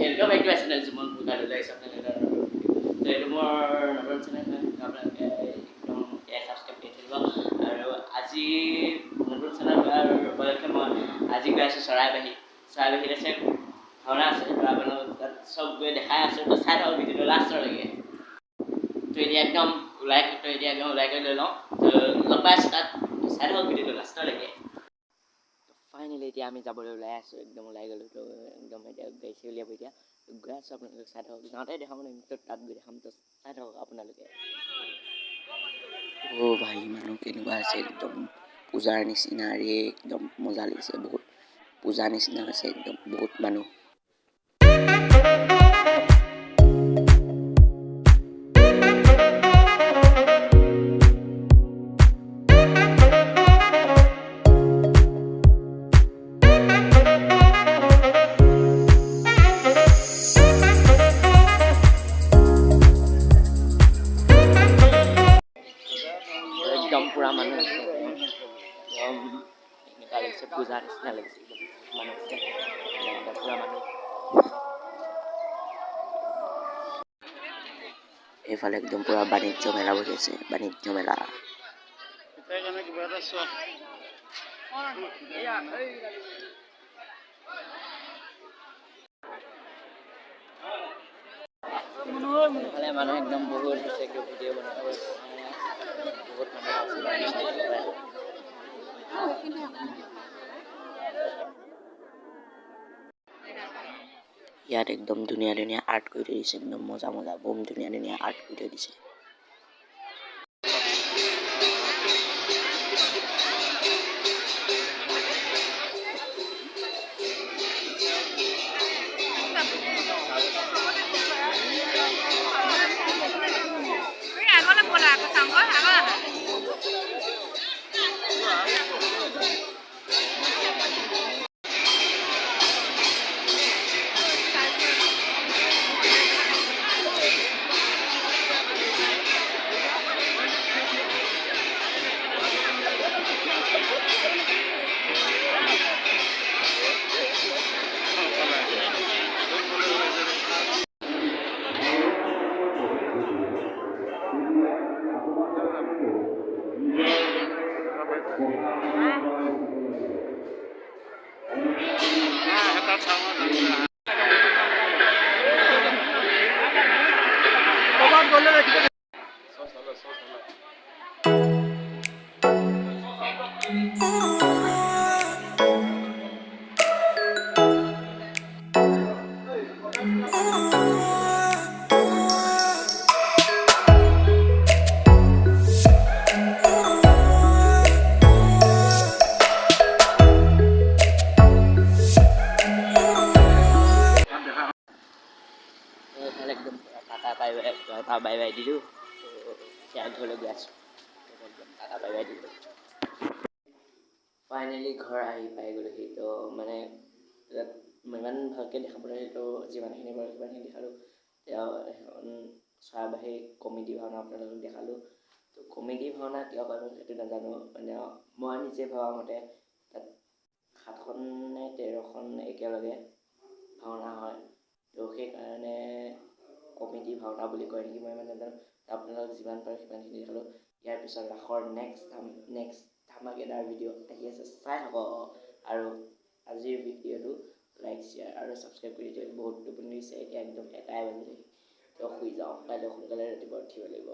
welcome back to my channel जुमन भुगाडुलाई सबैलाई তো এইটো মোৰ নতুন চেনেল হয় আপোনালোকে একদম সাবস্ক্ৰাইব কৰি থাকিব আৰু আজি নতুন চেনেল উপলক্ষে মই আজি গৈ আছোঁ চৰাইবাহীত আছে ভাওনা আছে তো আপোনালোক তাত চব গৈ দেখাই আছোঁ তো চাই থাকক ভিডিঅ'টো লাষ্টলৈকে তো এতিয়া একদম ওলাই কৰি লৈ লওঁ তো লগ পাই আছোঁ তাত চাই থাকক ভিডিঅ'টো লাষ্টলৈকে ফাইনেলি এতিয়া আমি যাবলৈ ওলাই আছোঁ একদম ওলাই গ'লোঁ তো একদম এতিয়া গাড়ী উলিয়াব এতিয়া গৈ আছোঁ আপোনালোকে চাই থাকক যাওঁতে দেখাম তো তাত গৈ দেখাম তো চাই থাকক আপোনালোকে অ' ভাই মানুহ কেনেকুৱা আছে একদম পূজাৰ নিচিনা ৰে একদম মজা লাগিছে বহুত পূজাৰ নিচিনা আছে একদম বহুত মানুহ एकदम पूरा মানুহ আছে একদম এনেকুৱা লাগিছে পূজাৰ নিচিনা লাগিছে মানুহ পুৰা মানুহ এইফালে একদম পুৰা বাণিজ্য মেলা বহি আছে বাণিজ্য মেলা এইফালে মানুহ একদম বহুত হৈছে ভিডিঅ' বনাব বহুত মানুহ আছে ইয়াত একদম ধুনীয়া আৰ্ট কৰি থৈ দিছে একদম মজা বম ধুনীয়া আৰ্ট কৰি থৈ দিছে একদম টাটা বাই বাই দিলোঁ এতিয়া ঘৰলৈ গৈ আছোঁ একদম টাটা বাই বাই দিলোঁ ফাইনেলি ঘৰ আহি পাই গ'লোহি তো মানে ইমান ভালকৈ দেখাবলৈ তো যিমানখিনি বাৰু সিমানখিনি দেখালোঁ তেওঁ চৰাইবাহী কমেডি ভাওনা আপোনালোকক দেখালোঁ তো কমেডি ভাওনা কিয় কয় সেইটো নাজানো মানে মই নিজে ভবা মতে তাত 7খন নে 13খন একেলগে ভাওনা হয় তো সেইকাৰণে কমেডি ভাওনা বুলি কয় নেকি মই ইমান নাজানো আপোনালোক যিমান পাৰে সিমানখিনি দেখালোঁ ইয়াৰ পিছত ৰাসৰ নেক্সট ধামাকেদাৰ ভিডিঅ' আহি আছে চাই থাকক আৰু আজিৰ ভিডিঅ'টো লাইক শ্বেয়াৰ আৰু ছাবস্ক্ৰাইব কৰি দিয়ক বহুত টোপনি দিছে এতিয়া একদম 1টাই বাজিলে তো শুই যাওঁ কাইলৈ সোনকালে ৰাতিপুৱা উঠিব লাগিব